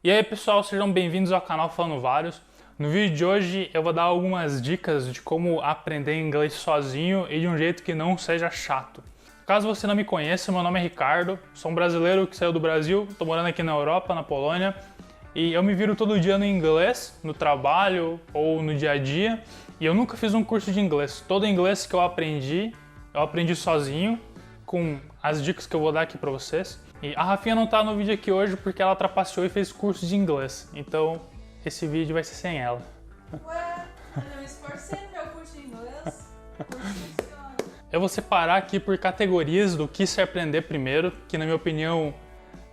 E aí pessoal, sejam bem-vindos ao canal Falando Vários. No vídeo de hoje eu vou dar algumas dicas de como aprender inglês sozinho e de um jeito que não seja chato. Caso você não me conheça, meu nome é Ricardo, sou um brasileiro que saiu do Brasil, estou morando aqui na Europa, na Polônia, e eu me viro todo dia no inglês, no trabalho ou no dia a dia, e eu nunca fiz um curso de inglês. Todo inglês que eu aprendi sozinho, com as dicas que eu vou dar aqui pra vocês. E a Rafinha não tá no vídeo aqui hoje porque ela trapaceou e fez curso de inglês. Então, esse vídeo vai ser sem ela. Ué, eu não me esforcei no meu curso de inglês. O curso funciona. Eu vou separar aqui por categorias do que se aprender primeiro, que na minha opinião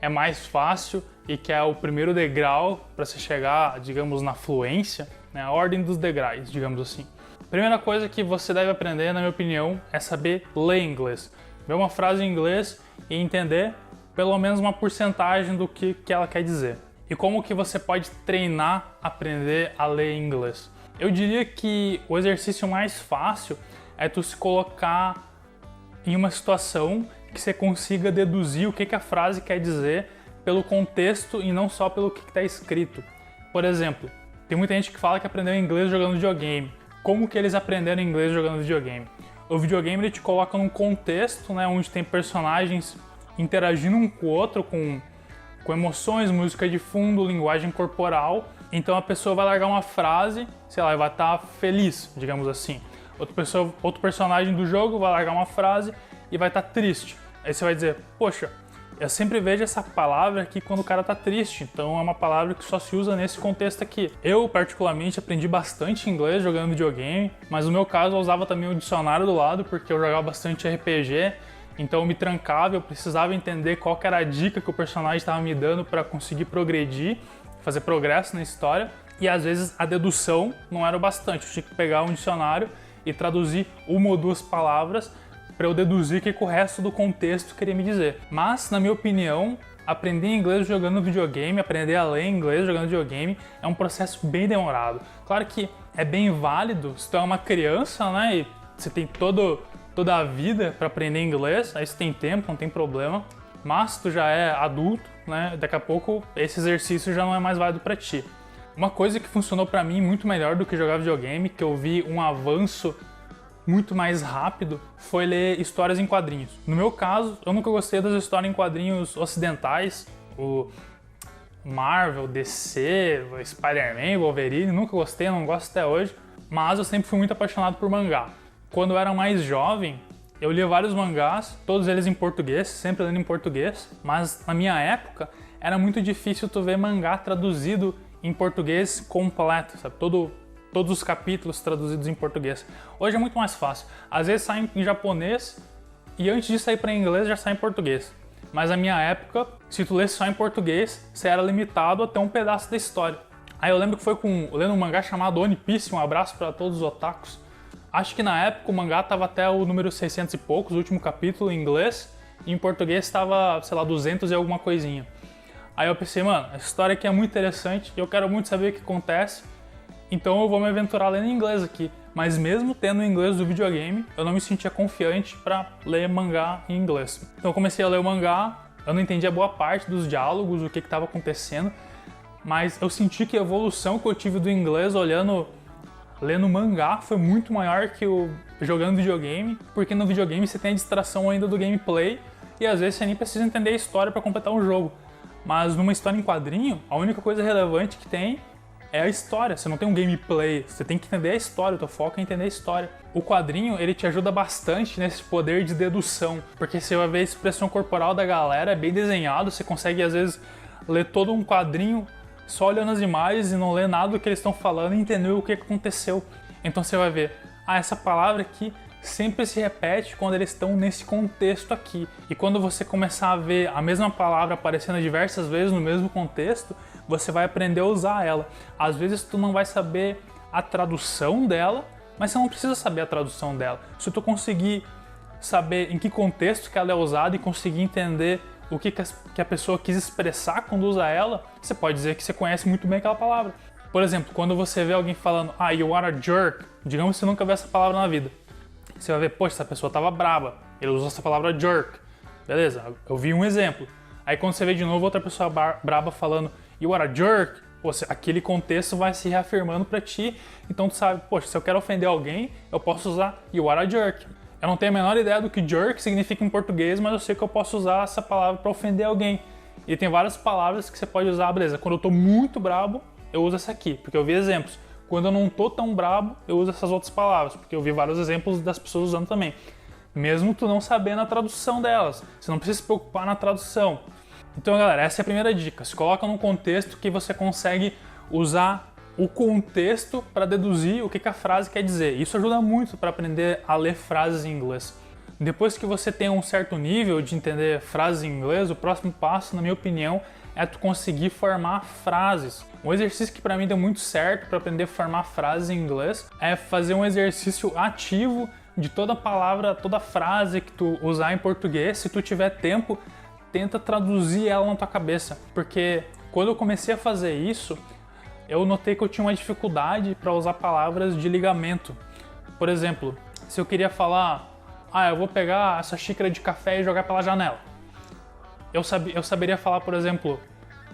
é mais fácil e que é o primeiro degrau para se chegar, digamos, na fluência, né? A ordem dos degraus, digamos assim. Primeira coisa que você deve aprender, na minha opinião, é saber ler inglês. Ver uma frase em inglês e entender pelo menos uma porcentagem do que ela quer dizer. E como que você pode treinar aprender a ler inglês. Eu diria que o exercício mais fácil é tu se colocar em uma situação que você consiga deduzir o que a frase quer dizer pelo contexto e não só pelo que está escrito. Por exemplo, tem muita gente que fala que aprendeu inglês jogando videogame. Como que eles aprenderam inglês jogando videogame? O videogame ele te coloca num contexto, né, onde tem personagens interagindo um com o outro, com emoções, música de fundo, linguagem corporal. Então a pessoa vai largar uma frase, sei lá, e vai estar feliz, digamos assim. Outro personagem do jogo vai largar uma frase e vai estar triste. Aí você vai dizer, poxa, eu sempre vejo essa palavra aqui quando o cara tá triste, então é uma palavra que só se usa nesse contexto aqui. Eu, particularmente, aprendi bastante inglês jogando videogame, mas no meu caso eu usava também o dicionário do lado, porque eu jogava bastante RPG, então eu me trancava, eu precisava entender qual que era a dica que o personagem estava me dando para conseguir progredir, fazer progresso na história, e às vezes a dedução não era o bastante, eu tinha que pegar um dicionário e traduzir uma ou duas palavras para eu deduzir o que o resto do contexto queria me dizer. Mas, na minha opinião, aprender inglês jogando videogame, aprender a ler inglês jogando videogame é um processo bem demorado. Claro que é bem válido se tu é uma criança, né, e você tem toda a vida para aprender inglês, aí você tem tempo, não tem problema. Mas se tu já é adulto, né, daqui a pouco esse exercício já não é mais válido para ti. Uma coisa que funcionou para mim muito melhor do que jogar videogame, que eu vi um avanço muito mais rápido, foi ler histórias em quadrinhos. No meu caso, eu nunca gostei das histórias em quadrinhos ocidentais, o Marvel, DC, Spider-Man, Wolverine, nunca gostei, não gosto até hoje, mas eu sempre fui muito apaixonado por mangá. Quando eu era mais jovem, eu lia vários mangás, todos eles em português, sempre lendo em português, mas na minha época era muito difícil tu ver mangá traduzido em português completo, sabe? Todos os capítulos traduzidos em português. Hoje é muito mais fácil. Às vezes sai em japonês e antes de sair para inglês já sai em português. Mas na minha época, se tu lesse só em português, você era limitado até um pedaço da história. Aí eu lembro que foi lendo um mangá chamado One Piece, um abraço para todos os otakus. Acho que na época o mangá estava até o número 600 e poucos, o último capítulo em inglês, e em português estava, sei lá, 200 e alguma coisinha. Aí eu pensei, mano, essa história aqui é muito interessante, eu quero muito saber o que acontece, então eu vou me aventurar lendo em inglês aqui. Mas mesmo tendo o inglês do videogame, eu não me sentia confiante para ler mangá em inglês. Então eu comecei a ler o mangá, eu não entendia boa parte dos diálogos, o que estava acontecendo, mas eu senti que a evolução que eu tive do inglês lendo mangá foi muito maior que jogando videogame, porque no videogame você tem a distração ainda do gameplay e às vezes você nem precisa entender a história para completar um jogo. Mas numa história em quadrinho, a única coisa relevante que tem é a história. Você não tem um gameplay, você tem que entender a história, o teu foco é entender a história. O quadrinho, ele te ajuda bastante nesse poder de dedução, porque você vai ver a expressão corporal da galera, é bem desenhado, você consegue às vezes ler todo um quadrinho só olhando as imagens e não ler nada do que eles estão falando e entender o que aconteceu. Então você vai ver, essa palavra aqui sempre se repete quando eles estão nesse contexto aqui. E quando você começar a ver a mesma palavra aparecendo diversas vezes no mesmo contexto, você vai aprender a usar ela. Às vezes tu não vai saber a tradução dela, mas você não precisa saber a tradução dela. Se tu conseguir saber em que contexto que ela é usada e conseguir entender o que a pessoa quis expressar quando usa ela, você pode dizer que você conhece muito bem aquela palavra. Por exemplo, quando você vê alguém falando, you are a jerk, digamos que você nunca viu essa palavra na vida. Você vai ver, poxa, essa pessoa tava braba, ele usou essa palavra jerk. Beleza, eu vi um exemplo. Aí quando você vê de novo outra pessoa braba falando you are a jerk, aquele contexto vai se reafirmando para ti, então tu sabe, poxa, se eu quero ofender alguém, eu posso usar you are a jerk. Eu não tenho a menor ideia do que jerk significa em português, mas eu sei que eu posso usar essa palavra para ofender alguém. E tem várias palavras que você pode usar, beleza, quando eu tô muito brabo, eu uso essa aqui, porque eu vi exemplos. Quando eu não tô tão brabo, eu uso essas outras palavras, porque eu vi vários exemplos das pessoas usando também. Mesmo tu não sabendo a tradução delas, você não precisa se preocupar na tradução. Então, galera, essa é a primeira dica. Se coloca num contexto que você consegue usar o contexto para deduzir o que a frase quer dizer. Isso ajuda muito para aprender a ler frases em inglês. Depois que você tem um certo nível de entender frases em inglês, o próximo passo, na minha opinião, é tu conseguir formar frases. Um exercício que para mim deu muito certo para aprender a formar frases em inglês é fazer um exercício ativo de toda palavra, toda frase que tu usar em português. Se tu tiver tempo, tenta traduzir ela na tua cabeça, porque quando eu comecei a fazer isso, eu notei que eu tinha uma dificuldade para usar palavras de ligamento. Por exemplo, se eu queria falar, eu vou pegar essa xícara de café e jogar pela janela. Eu saberia falar, por exemplo,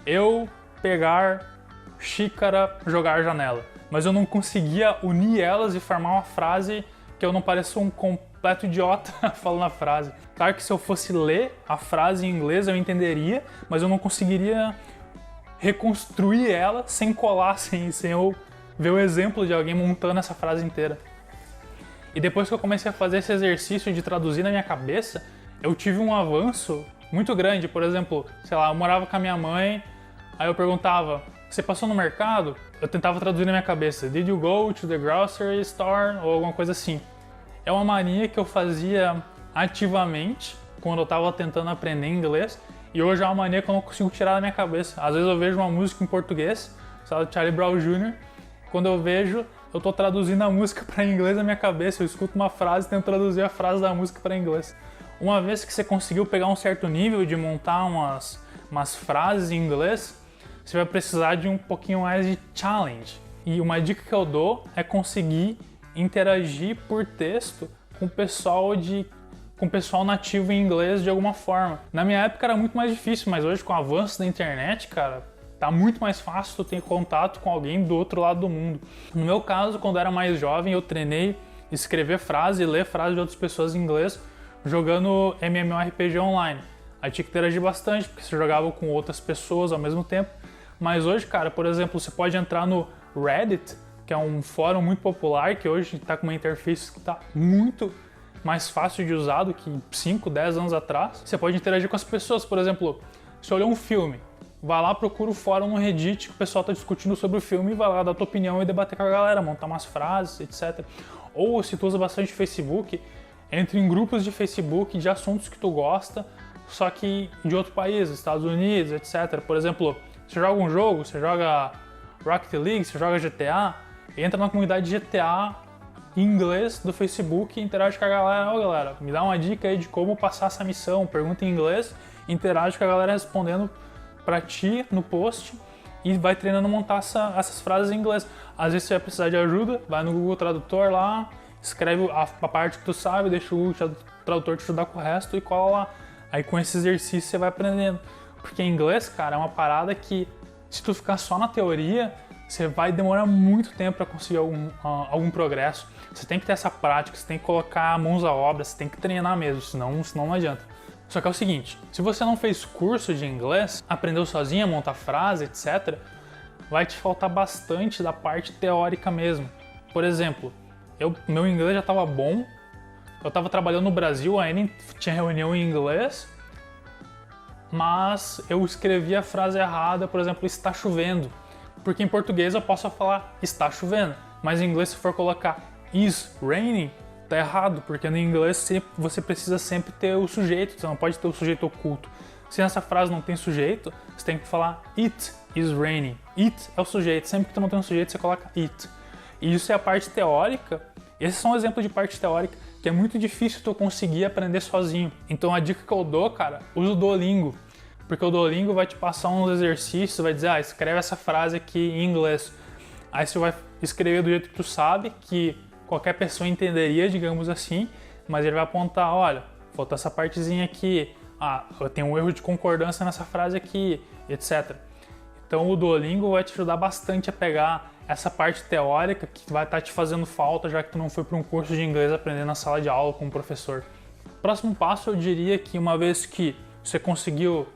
eu pegar xícara, jogar janela. Mas eu não conseguia unir elas e formar uma frase que eu não pareça um completo idiota falando a frase. Claro que se eu fosse ler a frase em inglês eu entenderia, mas eu não conseguiria reconstruir ela sem colar, sem eu ver o exemplo de alguém montando essa frase inteira. E depois que eu comecei a fazer esse exercício de traduzir na minha cabeça, eu tive um avanço muito grande. Por exemplo, sei lá, eu morava com a minha mãe, aí eu perguntava, você passou no mercado? Eu tentava traduzir na minha cabeça, did you go to the grocery store? Ou alguma coisa assim. É uma mania que eu fazia ativamente quando eu estava tentando aprender inglês, e hoje é uma mania que eu não consigo tirar da minha cabeça. Às vezes eu vejo uma música em português, sei lá, Charlie Brown Jr., quando eu vejo, eu tô traduzindo a música para inglês na minha cabeça, eu escuto uma frase e tento traduzir a frase da música para inglês. Uma vez que você conseguiu pegar um certo nível de montar umas frases em inglês, você vai precisar de um pouquinho mais de challenge. E uma dica que eu dou é conseguir interagir por texto com o pessoal nativo em inglês de alguma forma. Na minha época era muito mais difícil, mas hoje com o avanço da internet, cara, tá muito mais fácil tu ter contato com alguém do outro lado do mundo. No meu caso, quando eu era mais jovem, eu treinei escrever frase e ler frase de outras pessoas em inglês jogando MMORPG online. Aí tinha que interagir bastante, porque você jogava com outras pessoas ao mesmo tempo. Mas hoje, cara, por exemplo, você pode entrar no Reddit, que é um fórum muito popular, que hoje está com uma interface que está muito mais fácil de usar do que 5, 10 anos atrás. Você pode interagir com as pessoas, por exemplo, se olhou um filme, vai lá, procura o fórum no Reddit que o pessoal está discutindo sobre o filme e vai lá dar a tua opinião e debater com a galera, montar umas frases, etc. Ou se tu usa bastante Facebook, entre em grupos de Facebook de assuntos que tu gosta, só que de outro país, Estados Unidos, etc. Por exemplo, você joga um jogo, você joga Rocket League, você joga GTA, entra na comunidade GTA em inglês do Facebook e interage com a galera. Galera, me dá uma dica aí de como passar essa missão, pergunta em inglês, interage com a galera respondendo pra ti no post e vai treinando montar essas frases em inglês. Às vezes você vai precisar de ajuda, vai no Google Tradutor lá, escreve a parte que tu sabe, deixa o Google Tradutor te ajudar com o resto e cola lá. Aí com esse exercício você vai aprendendo. Porque inglês, cara, é uma parada que se tu ficar só na teoria, você vai demorar muito tempo para conseguir algum progresso. Você tem que ter essa prática, você tem que colocar mãos à obra, você tem que treinar mesmo, senão não adianta. Só que é o seguinte, se você não fez curso de inglês, aprendeu sozinho a montar frase, etc., vai te faltar bastante da parte teórica mesmo. Por exemplo, meu inglês já estava bom, eu estava trabalhando no Brasil, ainda tinha reunião em inglês, mas eu escrevi a frase errada, por exemplo, está chovendo. Porque em português eu posso falar está chovendo, mas em inglês se for colocar is raining, tá errado, porque no inglês você precisa sempre ter o sujeito, você não pode ter o sujeito oculto. Se essa frase não tem sujeito, você tem que falar it is raining. It é o sujeito, sempre que tu não tem um sujeito você coloca it. E isso é a parte teórica, esses são exemplos de parte teórica que é muito difícil tu conseguir aprender sozinho. Então a dica que eu dou, cara, usa o Duolingo. Porque o Duolingo vai te passar uns exercícios, vai dizer, escreve essa frase aqui em inglês. Aí você vai escrever do jeito que tu sabe, que qualquer pessoa entenderia, digamos assim, mas ele vai apontar, olha, falta essa partezinha aqui, eu tenho um erro de concordância nessa frase aqui, etc. Então o Duolingo vai te ajudar bastante a pegar essa parte teórica que vai estar te fazendo falta, já que tu não foi para um curso de inglês aprender na sala de aula com o professor. Próximo passo, eu diria que uma vez que você conseguiu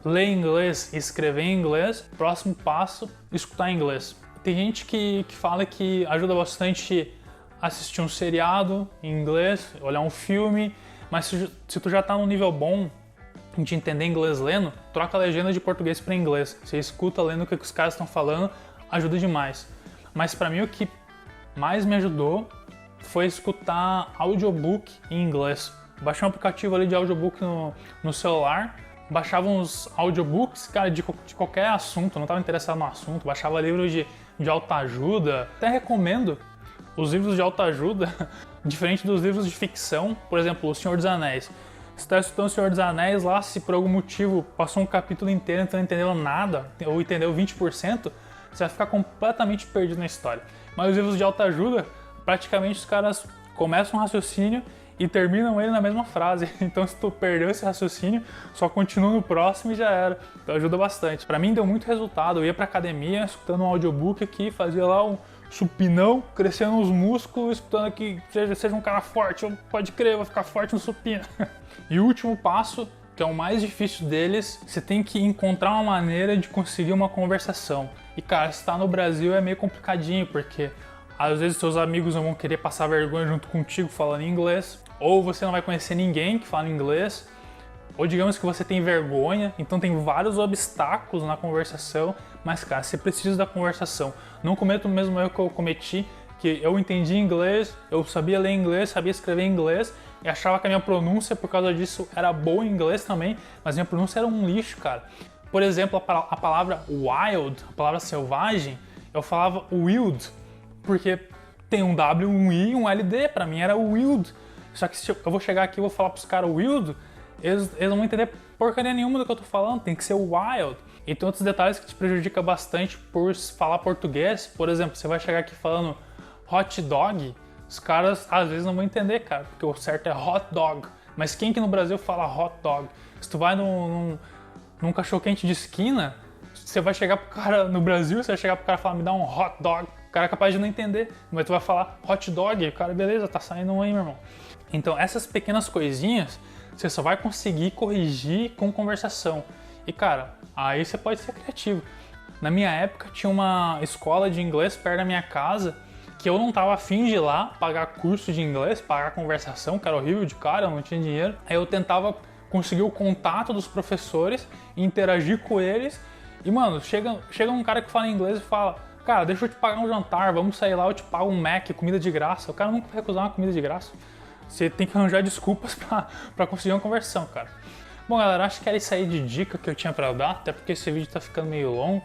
ler inglês e escrever em inglês, próximo passo, escutar inglês. Tem gente que fala que ajuda bastante assistir um seriado em inglês, olhar um filme, mas se tu já tá num nível bom de entender inglês lendo, troca a legenda de português para inglês. Você escuta lendo o que os caras estão falando, ajuda demais. Mas para mim o que mais me ajudou foi escutar audiobook em inglês. Baixei um aplicativo ali de audiobook no celular, baixava uns audiobooks, cara, de qualquer assunto, não estava interessado no assunto, baixava livros de autoajuda. Até recomendo os livros de autoajuda, diferente dos livros de ficção, por exemplo, O Senhor dos Anéis. Se está estudando O Senhor dos Anéis lá, se por algum motivo passou um capítulo inteiro e não entendeu nada, ou entendeu 20%, você vai ficar completamente perdido na história. Mas os livros de autoajuda, praticamente os caras começam um raciocínio e terminam ele na mesma frase. Então se tu perdeu esse raciocínio, só continua no próximo e já era. Então ajuda bastante. Pra mim deu muito resultado. Eu ia pra academia escutando um audiobook aqui, fazia lá um supinão, crescendo os músculos, escutando aqui, seja um cara forte, pode crer, eu vou ficar forte no supino. E o último passo, que é o mais difícil deles, você tem que encontrar uma maneira de conseguir uma conversação. E cara, se tá no Brasil é meio complicadinho, porque às vezes seus amigos não vão querer passar vergonha junto contigo falando inglês, ou você não vai conhecer ninguém que fala inglês, ou digamos que você tem vergonha, então tem vários obstáculos na conversação, mas cara, você precisa da conversação. Não cometa o mesmo erro que eu cometi, que eu entendi inglês, eu sabia ler inglês, sabia escrever inglês, e achava que a minha pronúncia, por causa disso, era boa em inglês também, mas minha pronúncia era um lixo, cara. Por exemplo, a palavra wild, a palavra selvagem, eu falava wild, porque tem um W, um I e um LD, pra mim era wild. Só que se eu vou chegar aqui e vou falar pros caras wild, eles não vão entender porcaria nenhuma do que eu tô falando, tem que ser wild. E tem outros detalhes que te prejudicam bastante por falar português. Por exemplo, você vai chegar aqui falando hot dog, os caras às vezes não vão entender, cara, porque o certo é hot dog. Mas quem que no Brasil fala hot dog? Se tu vai num cachorro-quente de esquina, você vai chegar pro cara no Brasil, você vai chegar pro cara e falar, me dá um hot dog. O cara é capaz de não entender, mas tu vai falar hot dog, o cara, beleza, tá saindo um aí, meu irmão. Então essas pequenas coisinhas, você só vai conseguir corrigir com conversação. E cara, aí você pode ser criativo. Na minha época tinha uma escola de inglês perto da minha casa, que eu não tava afim de ir lá pagar curso de inglês, pagar conversação, que era horrível de cara, eu não tinha dinheiro. Aí eu tentava conseguir o contato dos professores, interagir com eles. E mano, chega um cara que fala inglês e fala, cara, deixa eu te pagar um jantar, vamos sair lá, eu te pago um Mac, comida de graça. O cara nunca vai recusar uma comida de graça. Você tem que arranjar desculpas pra conseguir uma conversão, cara. Bom, galera, acho que era isso aí de dica que eu tinha pra dar, até porque esse vídeo tá ficando meio longo.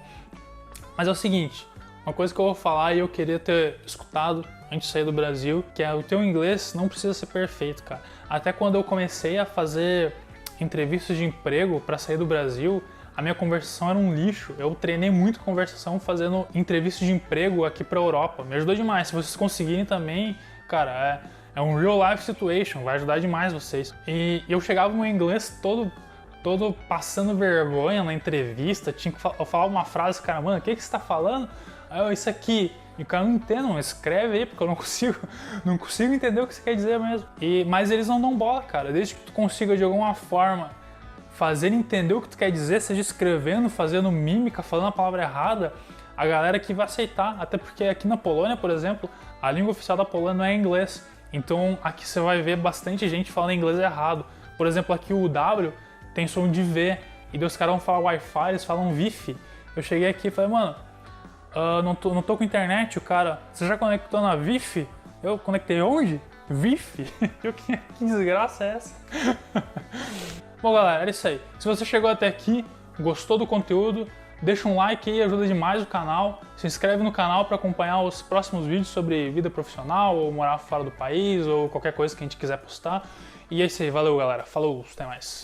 Mas é o seguinte, uma coisa que eu vou falar e eu queria ter escutado antes de sair do Brasil, que é o teu inglês não precisa ser perfeito, cara. Até quando eu comecei a fazer entrevistas de emprego pra sair do Brasil, a minha conversação era um lixo. Eu treinei muito conversação fazendo entrevistas de emprego aqui pra Europa. Me ajudou demais. Se vocês conseguirem também, cara, é um real life situation, vai ajudar demais vocês. E eu chegava no inglês todo passando vergonha na entrevista, eu falava uma frase, cara, mano, o que você tá falando? Aí eu, isso aqui. E o cara não entende, não escreve aí, porque eu não consigo entender o que você quer dizer mesmo. Mas eles não dão bola, cara. Desde que tu consiga de alguma forma fazer entender o que tu quer dizer, seja escrevendo, fazendo mímica, falando a palavra errada, a galera que vai aceitar. Até porque aqui na Polônia, por exemplo, a língua oficial da Polônia não é inglês. Então aqui você vai ver bastante gente falando inglês errado. Por exemplo, aqui o W tem som de V, e daí os caras vão falar Wi-Fi, eles falam Wi-Fi. Eu cheguei aqui e falei, mano, não tô com internet, o cara, você já conectou na Wi-Fi? Eu conectei onde? Wi-Fi? Que desgraça é essa? Bom, galera, era isso aí. Se você chegou até aqui, gostou do conteúdo, deixa um like aí, ajuda demais o canal. Se inscreve no canal para acompanhar os próximos vídeos sobre vida profissional, ou morar fora do país, ou qualquer coisa que a gente quiser postar. E é isso aí, valeu, galera. Falou, até mais.